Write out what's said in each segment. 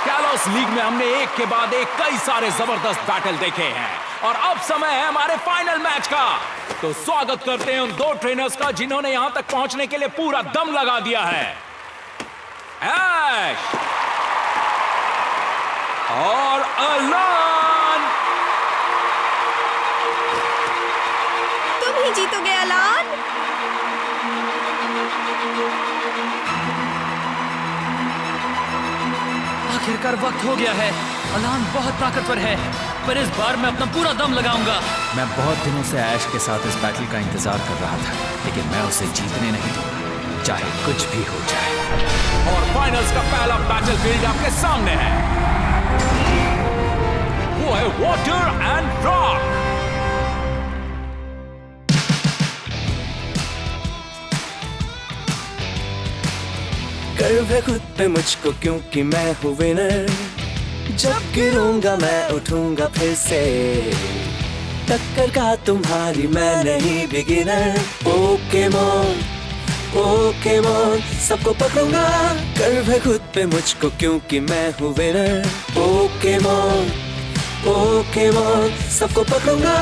कालोस league में हमने एक के बाद एक कई सारे जबरदस्त बैटल देखे हैं और अब समय है हमारे फाइनल मैच का। तो स्वागत करते हैं उन दो ट्रेनर्स का जिन्होंने यहां तक पहुंचने के लिए पूरा दम लगा दिया है। ऐश और अलान। तुम ही जीतोगे अलान। आखिरकार वक्त हो गया है। अलान बहुत ताकतवर है, पर इस बार मैं अपना पूरा दम लगाऊंगा। मैं बहुत दिनों से ऐश के साथ इस बैटल का इंतजार कर रहा था, लेकिन मैं उसे जीतने नहीं दूंगा, चाहे कुछ भी हो जाए। और फाइनल्स का पहला बैटलफील्ड आपके सामने है। वो है वाटर एंड रॉक। गर्व है खुद पे मुझको क्योंकि मैं हूँ विनर। जब गिरूंगा मैं उठूंगा फिर से, टक्कर का तुम्हारी मैं नहीं बिगिनर। पोकेमोन पोकेमोन सबको पकड़ूंगा। गर्व है खुद पे मुझको क्योंकि मैं हूँ विनर। पोकेमोन पोकेमोन सबको पकड़ूंगा।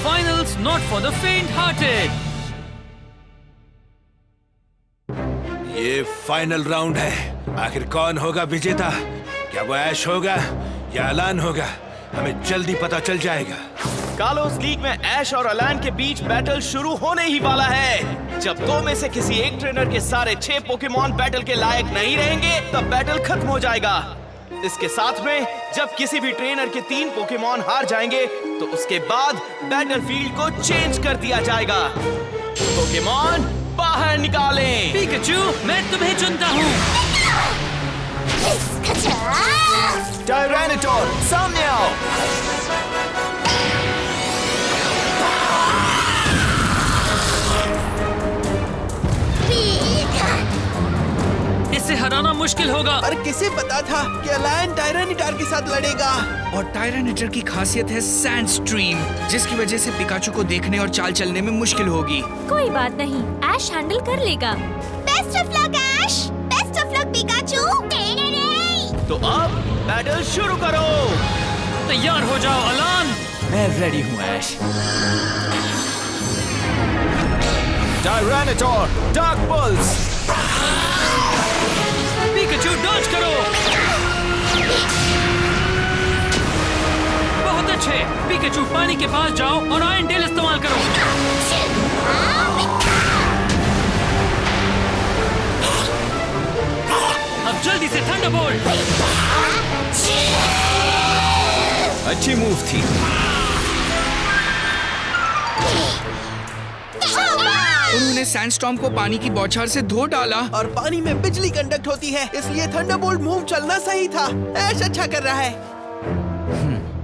Finals not for the faint-hearted. ये फाइनल राउंड है। आखिर कौन होगा विजेता? क्या वो ऐश होगा या अलान होगा? हमें जल्दी पता चल जाएगा। कालोस लीग में ऐश और अलान के बीच बैटल शुरू होने ही वाला है। जब दो में से किसी एक ट्रेनर के सारे 6 पोकेमॉन बैटल के लायक नहीं रहेंगे, तब बैटल खत्म हो जाएगा। इसके साथ में जब किसी भी ट्रेनर के 3 पोकेमॉन हार जाएंगे, तो उसके बाद बैटलफील्ड को चेंज कर दिया जाएगा। पोकेमॉन बाहर निकालें। पिकाचू, मैं तुम्हें चुनता हूँ। टायरेनिटोर, सामने आओ। इसे हराना मुश्किल होगा। और किसे पता था कि अलायन टायरेनिटार के साथ लड़ेगा। और टायरेनिटार की खासियत है सैंड स्ट्रीम, जिसकी वजह से पिकाचू को देखने और चाल चलने में मुश्किल होगी। कोई बात नहीं, ऐश हैंडल कर लेगा। Best of luck Ash, best of luck Pikachu. तो अब बैटल शुरू करो। तैयार हो जाओ अलान। मैं रेडी हूँ ऐश। टायरेनिटोर, डार्क पल्स। पिकाचू डॉज करो। बहुत अच्छे। पिकाचू पानी के पास जाओ और आयरन टेल इस्तेमाल करो। अब जल्दी से थंडरबोल्ट। अच्छी मूव थी। उन्होंने सैंडस्टॉर्म को पानी की बौछार से धो डाला। और पानी में बिजली कंडक्ट होती है, इसलिए थंडरबोल्ट मूव चलना सही था। ऐश अच्छा कर रहा है।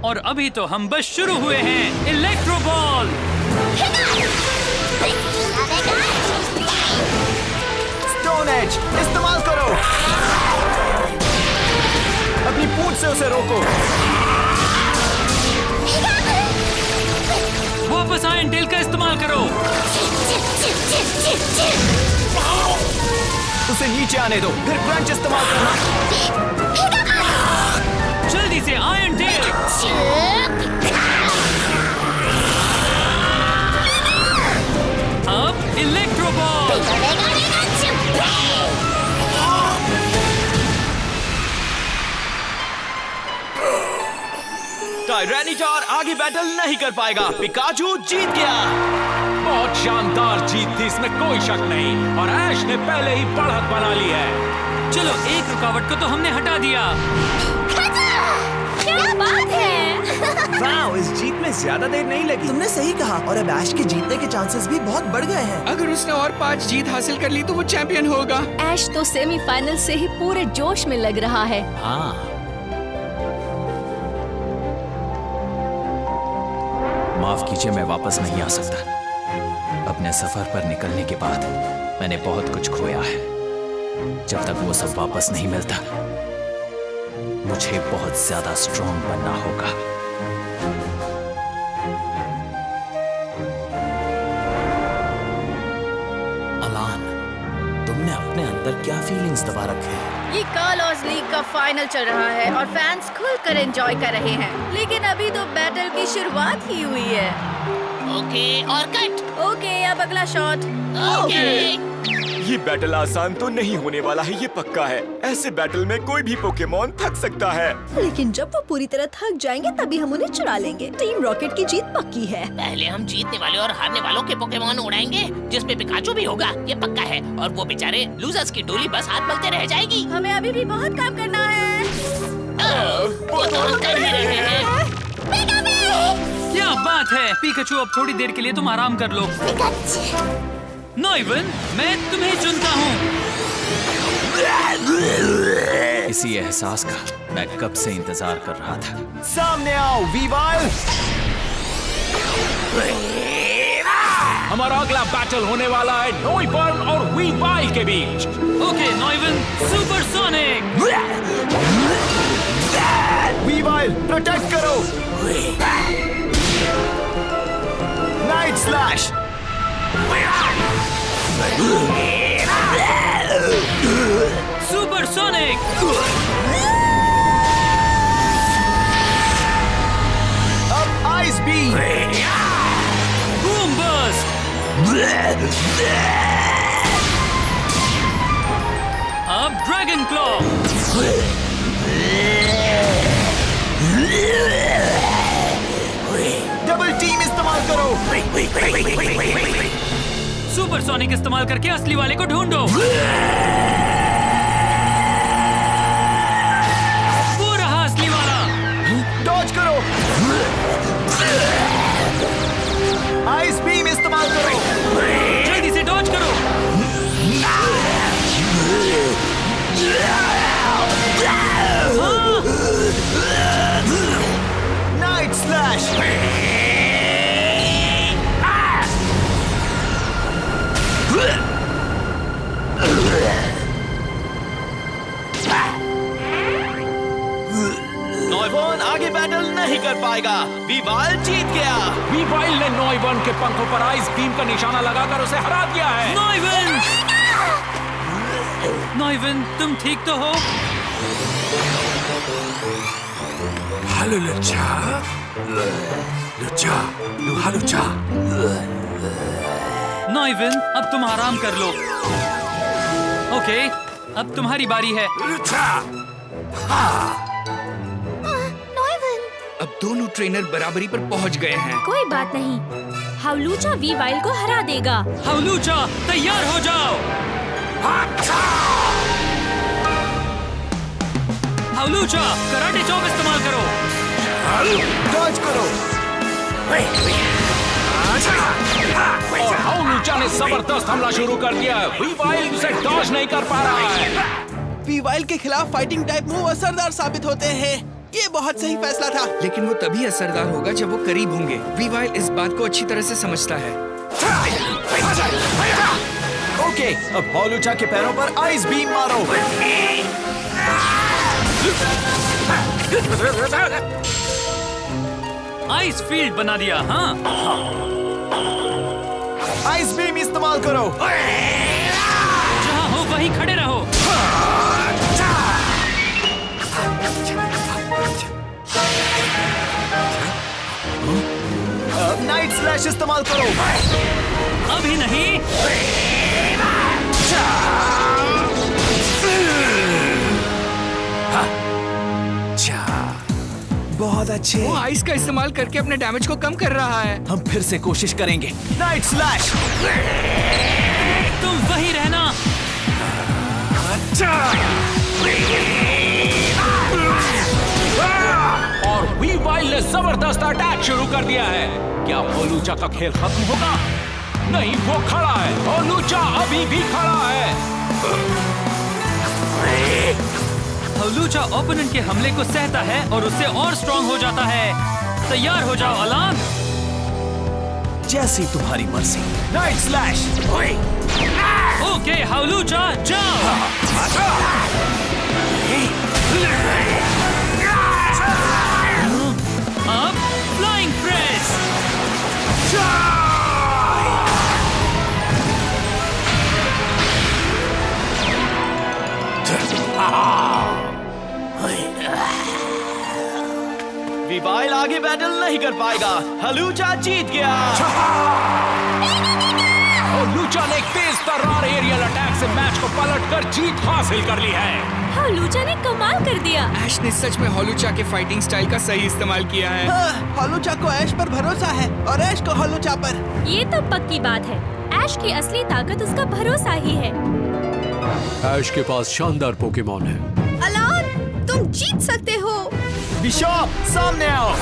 और अभी तो हम बस शुरू हुए हैं। Electro ball. स्टोन एज इस्तेमाल करो। अपनी पूंछ से उसे रोको। वापस आयरन टेल का इस्तेमाल करो। उसे नीचे आने दो, फिर क्रंच इस्तेमाल करना। जल्दी से आयरन टेल। अब इलेक्ट्रो बॉल। टायरेनिटोर आगे बैटल नहीं कर पाएगा। पिकाचू जीत गया। बहुत शानदार जीत थी, इसमें कोई शक नहीं। और ऐश ने पहले ही बढ़त बना ली है। चलो, एक रुकावट को तो हमने हटा दिया। क्या बात है। वाओ, इस जीत में ज्यादा देर नहीं लगी। तुमने सही कहा। और अब ऐश के जीतने के चांसेस भी बहुत बढ़ गए हैं। अगर उसने और 5 जीत हासिल कर ली तो वो चैंपियन होगा। ऐश तो सेमीफाइनल से ही पूरे जोश में लग रहा है। हाँ, माफ कीजिए, मैं वापस नहीं आ सकता। अपने सफर पर निकलने के बाद मैंने बहुत कुछ खोया है। जब तक वो सब वापस नहीं मिलता, मुझे बहुत ज्यादा स्ट्रॉन्ग बनना होगा। अलान, हमने अपने अंदर क्या फीलिंग्स दबा रखे हैं? ये कॉलोस लीग का फाइनल चल रहा है और फैंस खुलकर एंजॉय कर रहे हैं, लेकिन अभी तो बैटल की शुरुआत ही हुई है। ओके, और कट। ओके, अब अगला शॉट। ओके। ये बैटल आसान तो नहीं होने वाला है, ये पक्का है। ऐसे बैटल में कोई भी पोकेमॉन थक सकता है। लेकिन जब वो पूरी तरह थक जाएंगे तभी हम उन्हें चुरा लेंगे। टीम रॉकेट की जीत पक्की है। पहले हम जीतने वाले और हारने वालों के पोकेमॉन उड़ाएंगे, जिसमें पिकाचू भी होगा, ये पक्का है। और वो बेचारे लूजर्स की टोली बस हाथ मलते रह जाएगी। हमें अभी भी बहुत काम करना है। वो तो हम कर ही रहे हैं। क्या बात है पिकाचू, अब थोड़ी देर के लिए तुम आराम कर लो। नॉइवन, मैं तुम्हें चुनता हूँ। इसी एहसास का मैं कब से इंतजार कर रहा था। सामने आओ वीवाइल। हमारा अगला बैटल होने वाला है नॉइबर्न और वीवाइल के बीच। ओके नॉइवन, सुपरसोनिक। वीवाइल प्रोटेक्ट करो। Night slash. सुपरसोनिक। अब आइस बीम। Boom burst. अब ड्रैगन क्लॉ। डबल टीम इस्तेमाल करो। सुपरसोनिक इस्तेमाल करके असली वाले को ढूंढो। वो रहा असली वाला। डॉज करो। आइस बीम इस्तेमाल करो। जल्दी से डॉज करो। Night slash. नॉइबर्न आगे बैटल नहीं कर पाएगा। वीवाइल जीत गया। वीवाइल ने नॉइबर्न के पंखों पर आइस बीम का निशाना लगाकर उसे हरा दिया है। नॉइवन! नॉइवन, तुम ठीक तो हो? हेलो लुचा। लुचा, लुचा। नॉइवन, अब तुम आराम कर लो। ओके, अब तुम्हारी बारी है। लुचा। नॉइवन, अब दोनों ट्रेनर बराबरी पर पहुंच गए हैं। कोई बात नहीं, हाउलूचा वीवाइल को हरा देगा। हाउलूचा, तैयार हो जाओ। हाउलूचा, कराटे चॉप इस्तेमाल करो। डॉज करो। और हाउलूचा ने जबरदस्त हमला शुरू कर दिया है। वीवाइल उसे डॉज नहीं कर पा रहा है। वीवाइल के खिलाफ फाइटिंग टाइप मूव असरदार साबित होते हैं। ये बहुत सही फैसला था। लेकिन वो तभी असरदार होगा जब वो करीब होंगे। वीवाइल इस बात को अच्छी तरह से समझता है। ओके, अब हाउलूचा के पैरों पर आइस बीम मारो। आइस फील्ड बना दिया। हाँ, आइस बीम इस्तेमाल करो। जहाँ हो वहीं खड़े रहो। अब नाइट स्लैश इस्तेमाल करो। अभी नहीं। बहुत अच्छे। वो आइस का इस्तेमाल करके अपने डैमेज को कम कर रहा है। हम फिर से कोशिश करेंगे। Night slash. तुम वहीं रहना। और वीवाइल ने जबरदस्त अटैक शुरू कर दिया है। क्या हाउलूचा का खेल खत्म होगा? नहीं, वो खड़ा है। हाउलूचा अभी भी खड़ा है। हाउलूचा ओपोनेंट के हमले को सहता है और उससे और स्ट्रांग हो जाता है। तैयार हो जाओ अलान। जैसी तुम्हारी मर्जी। Night slash. ओके हाउलूचा, जाओ। अब फ्लाइंग प्रेस। आगे बैटल नहीं कर पाएगा। हलूचा जीत गया। हलूचा ने एक तेज तर्रार एरियल अटैक से मैच को पलटकर जीत हासिल कर ली है। हलूचा ने कमाल कर दिया। ऐश ने सच में हलूचा के फाइटिंग स्टाइल का सही इस्तेमाल किया है। हलूचा को ऐश पर भरोसा है और ऐश को हलूचा पर। ये तो पक्की बात है। ऐश की असली ताकत उसका भरोसा ही है। ऐश के पास शानदार पोकेमॉन है। अलान, तुम जीत सकते हो। बिशॉप सामने आओ।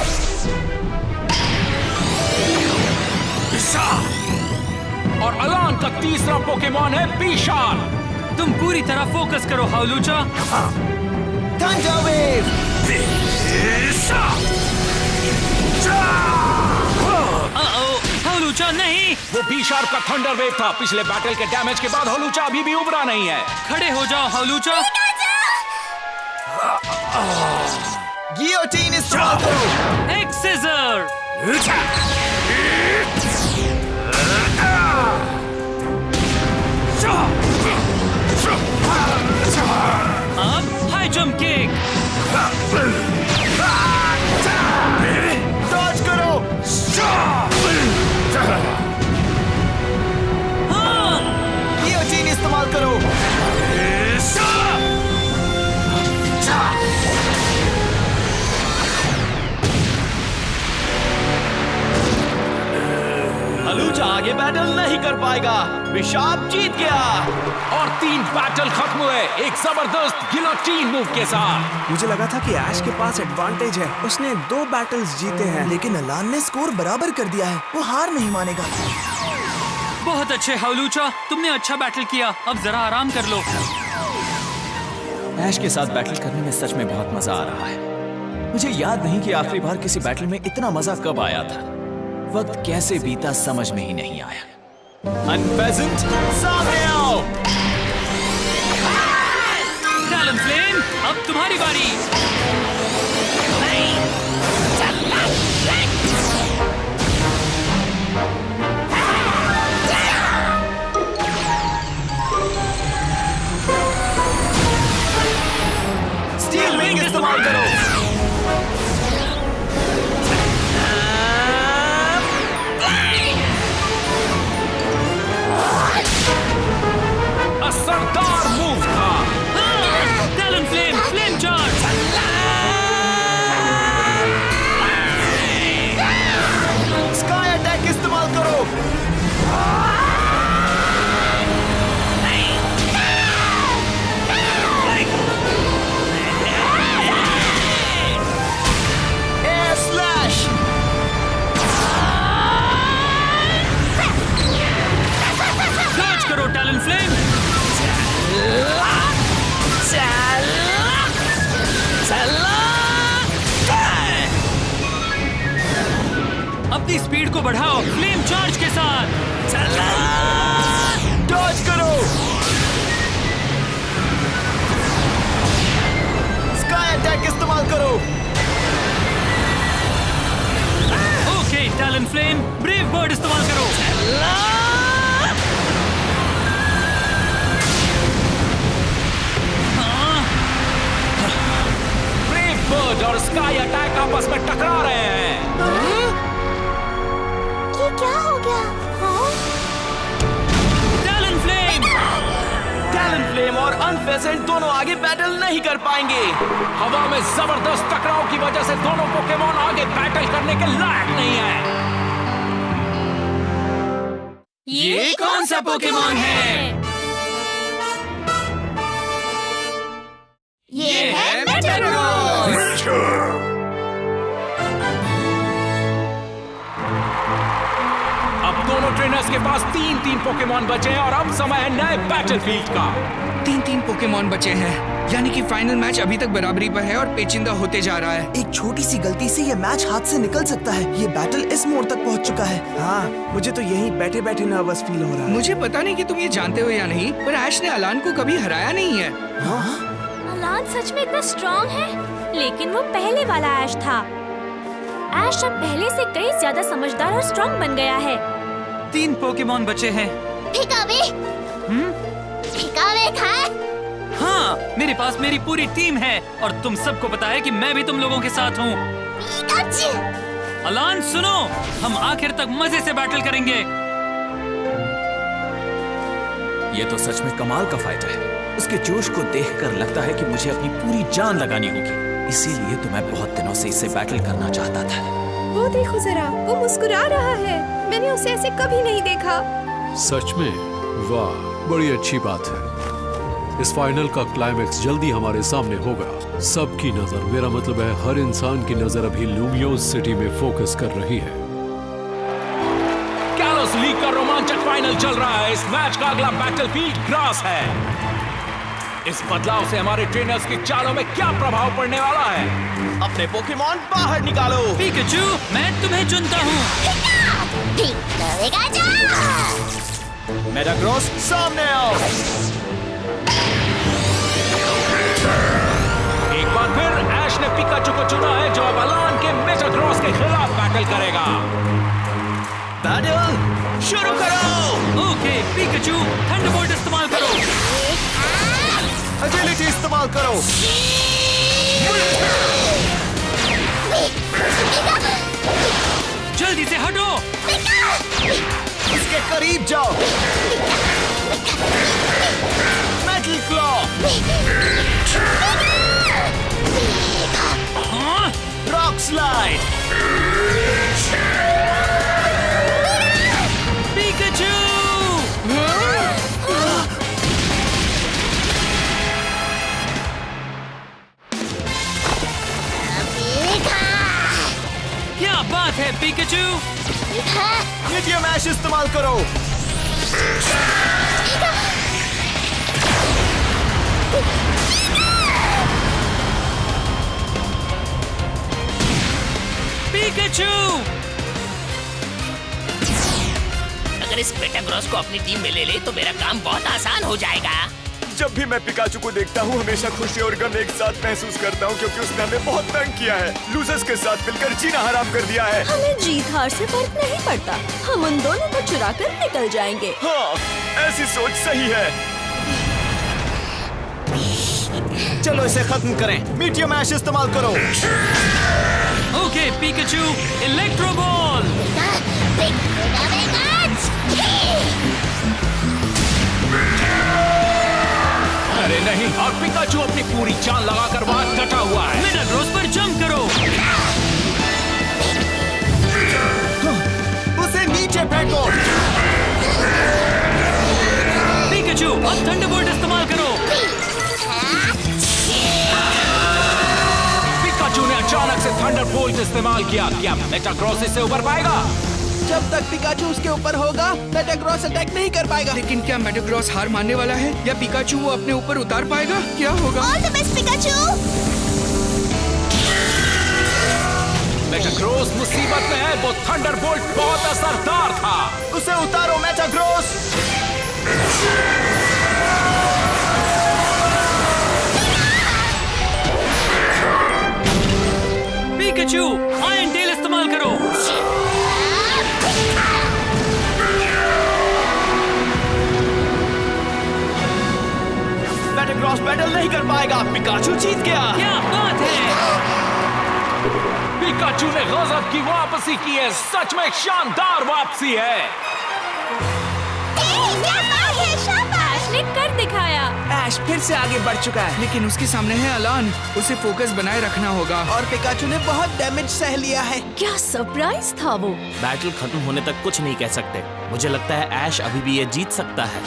और अलान का तीसरा पोकेमॉन है बीशाल। तुम पूरी तरह फोकस करो हलूचा। Thunder wave. हलूचा नहीं, वो बीशाल का थंडर वेव था। पिछले बैटल के डैमेज के बाद हलूचा अभी भी उभरा नहीं है। खड़े हो जाओ हलूचा। गियोटीन इस्तेमाल करो। एक सीजर। अब हाई जंप किक। डॉज करो। गियोटीन इस्तेमाल करो। हलूचा आगे बैटल नहीं कर पाएगा। बिशॉप जीत गया। और 3 बैटल खत्म हुए एक जबरदस्त गिलोटीन मूव के साथ। मुझे लगा था कि ऐश के पास एडवांटेज है। उसने 2 बैटल्स जीते हैं, लेकिन अलान ने स्कोर बराबर कर दिया है। वो हार नहीं मानेगा। बहुत अच्छे हलूचा, तुमने अच्छा बैटल किया। अब जरा आराम कर लो। ऐश के साथ बैटल करने में सच में बहुत मजा आ रहा है। मुझे याद नहीं कि आखिरी बार किसी बैटल में इतना मजा कब आया था। वक्त कैसे बीता समझ में ही नहीं आया। अनफेजेंट सामने आओ। टैलेंटफ्लेम, अब तुम्हारी बारी। स्टील विंग इस्तेमाल करो। असरदार मूव था। टैलेंटफ्लेम, फ्लेम चार्ज। स्काई अटैक इस्तेमाल करो। Air slash. डॉज करो टैलेंटफ्लेम। अपनी स्पीड को बढ़ाओ फ्लेम चार्ज के साथ। डॉज करो। स्काई अटैक इस्तेमाल करो। ओके टैलेंटफ्लेम, ब्रेव बर्ड इस्तेमाल करो। ब्रेव बर्ड और स्काई अटैक आपस में टकरा रहे हैं। ये क्या हो गया? टैलेंटफ्लेम और अनफेजेंट दोनों आगे बैटल नहीं कर पाएंगे। हवा में जबरदस्त टकराव की वजह से दोनों पोकेमॉन आगे बैटल करने के लायक नहीं है। ये कौन सा पोकेमॉन है? ये है मेटाग्रोस। अब दोनों ट्रेनर्स के पास 3-3 पोकेमॉन बचे हैं और अब समय है नए बैटलफील्ड का। 3-3 पोकेमॉन बचे हैं, यानी कि फाइनल मैच अभी तक बराबरी पर है और पेचीदा होते जा रहा है। एक छोटी सी गलती से ये मैच हाथ से निकल सकता है। ये बैटल इस मोड़ तक पहुंच चुका है। हाँ, मुझे तो यहीं बैठे बैठे नर्वस फील हो रहा है। मुझे पता नहीं कि तुम ये जानते हो या नहीं, पर ऐश ने अलान को कभी हराया नहीं है। अलान सच में इतना स्ट्रॉन्ग है, लेकिन वो पहले वाला ऐश था। ऐश अब पहले से कई ज्यादा समझदार और स्ट्रॉन्ग बन गया है। 3 पोकेमॉन बचे हैं। ठिकावे? ठिकावे था? हाँ, मेरे पास मेरी पूरी टीम है और तुम सबको पता है कि मैं भी तुम लोगों के साथ हूँ। अलान सुनो, हम आखिर तक मजे से बैटल करेंगे। ये तो सच में कमाल का फाइट है। उसके जोश को देखकर लगता है कि मुझे अपनी पूरी जान लगानी होगी। इसीलिए तो मैं बहुत दिनों से इससे बैटल करना चाहता था। वो देखो जरा, वो मुस्कुरा रहा है। मैंने उसे ऐसे कभी नहीं देखा। सच में? वाह, बड़ी अच्छी बात है। इस फाइनल का क्लाइमेक्स जल्दी हमारे सामने होगा। सबकी नजर, मेरा मतलब है हर इंसान की नजर अभी लूमियोस सिटी में फोकस कर रही है। कैलोस लीग का रोमांचक फाइनल चल रहा है। इस मैच का अगला बैटलफील्ड ग्रास है। इस बदलाव से हमारे ट्रेनर्स की चालों में क्या प्रभाव पड़ने वाला है? अपने पोकेमॉन बाहर निकालो। पिकाचू, मैं तुम्हें चुनता हूँ। मेटाग्रॉस, सामने आओ। एक बार फिर ऐश ने पिकाचू को चुना है, जो अब अलान के मेटाग्रॉस के खिलाफ बैटल करेगा। बैटल शुरू करो। ओके पिकाचू, थंडरबोल्ट इस्तेमाल करो। एजिलिटी इस्तेमाल करो। जल्दी से हटो। इसके करीब जाओ। Metal claw. Rock slide. Pikachu! क्या बात है पिकाचू! मीडियम ऐश इस्तेमाल करो। पिकाचू! अगर इस मेटाग्रॉस को अपनी टीम में ले ले तो मेरा काम बहुत आसान हो जाएगा। जब भी मैं पिकाचू को देखता हूँ हमेशा खुशी और गम एक साथ महसूस करता हूँ, क्योंकि उसने हमें बहुत तंग किया है। लूजर्स के साथ मिलकर जीना हराम कर दिया है। हमें जीत हार से फर्क नहीं पड़ता। हम उन दोनों को चुरा कर निकल जाएंगे। हाँ, ऐसी सोच सही है। चलो इसे खत्म करें। मीडियम ऐश इस्तेमाल करो। Okay Pikachu, electro ball. अरे नहीं, और पिकाचू अपनी पूरी जान लगाकर वहां डटा हुआ है। मेटाग्रॉस पर जंप करो। उसे नीचे फेंको। पिकाचू, अब थंडरबोल्ट इस्तेमाल करो। पिकाचू ने अचानक से थंडरबोल्ट इस्तेमाल किया। क्या मेटाग्रॉस इससे उबर पाएगा? जब तक पिकाचू उसके ऊपर होगा, मेटाग्रॉस अटैक नहीं कर पाएगा। लेकिन क्या मेटाग्रॉस हार मानने वाला है या पिकाचू वो अपने ऊपर उतार पाएगा? क्या होगा? All the best Pikachu. Metagross मुसीबत में है। वो थंडरबोल्ट बहुत असरदार था। उसे उतारो मेटाग्रॉस। पिकाचू, आयरन टेल इस्तेमाल करो। मेटाग्रॉस बैटल नहीं कर पाएगा। पिकाचू जीत गया। क्या बात है! पिकाचू ने गजब की वापसी की है। सच में शानदार वापसी है। ऐश ने कर दिखाया। ऐश फिर से आगे बढ़ चुका है। लेकिन उसके सामने है अलान। उसे फोकस बनाए रखना होगा। और पिकाचू ने बहुत डैमेज सह लिया है। क्या सरप्राइज था वो। बैटल खत्म होने तक कुछ नहीं कह सकते। मुझे लगता है ऐश अभी भी ये जीत सकता है।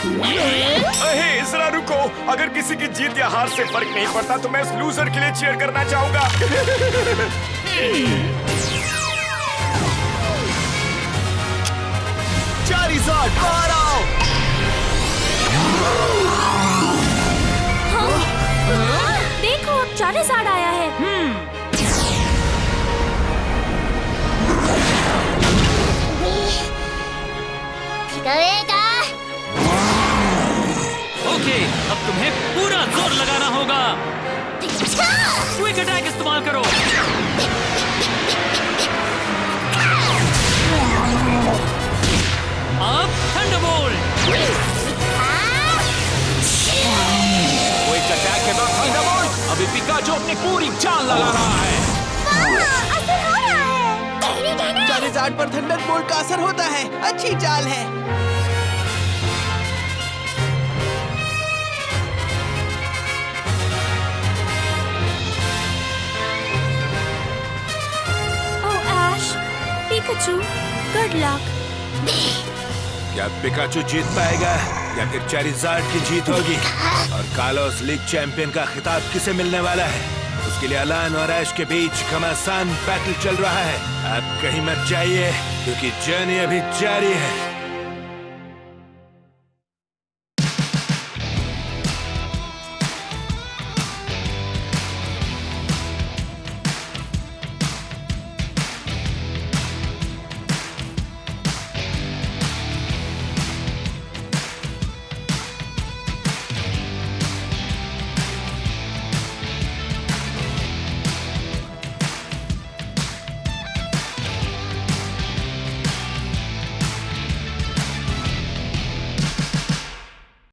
अहे, जरा रुको। अगर किसी की जीत या हार से फर्क नहीं पड़ता तो मैं उस लूजर के लिए चीयर करना चाहूंगा। चारिज़ार्ड, बाहर आओ। देखो, अब चारिज़ार्ड आया है। ओके, अब तुम्हें पूरा जोर लगाना होगा। क्विक अटैक इस्तेमाल करो। अब थंडरबोल्ट। क्विक अटैक के बाद थंडरबोल्ट। अभी पिकाचू अपनी पूरी जान लगा रहा है। चारिजार्ड पर थंडरबोल्ट का असर होता है। अच्छी चाल है। ओह ऐश, पिकाचू, गुड लक। क्या पिकाचू जीत पाएगा या फिर चारिजार्ड की जीत होगी? और कालोस लीग चैंपियन का खिताब किसे मिलने वाला है? उसके लिए अलान और ऐश के बीच घमासान बैटल चल रहा है। अब कहीं मत जाइए क्योंकि जर्नी अभी जारी है।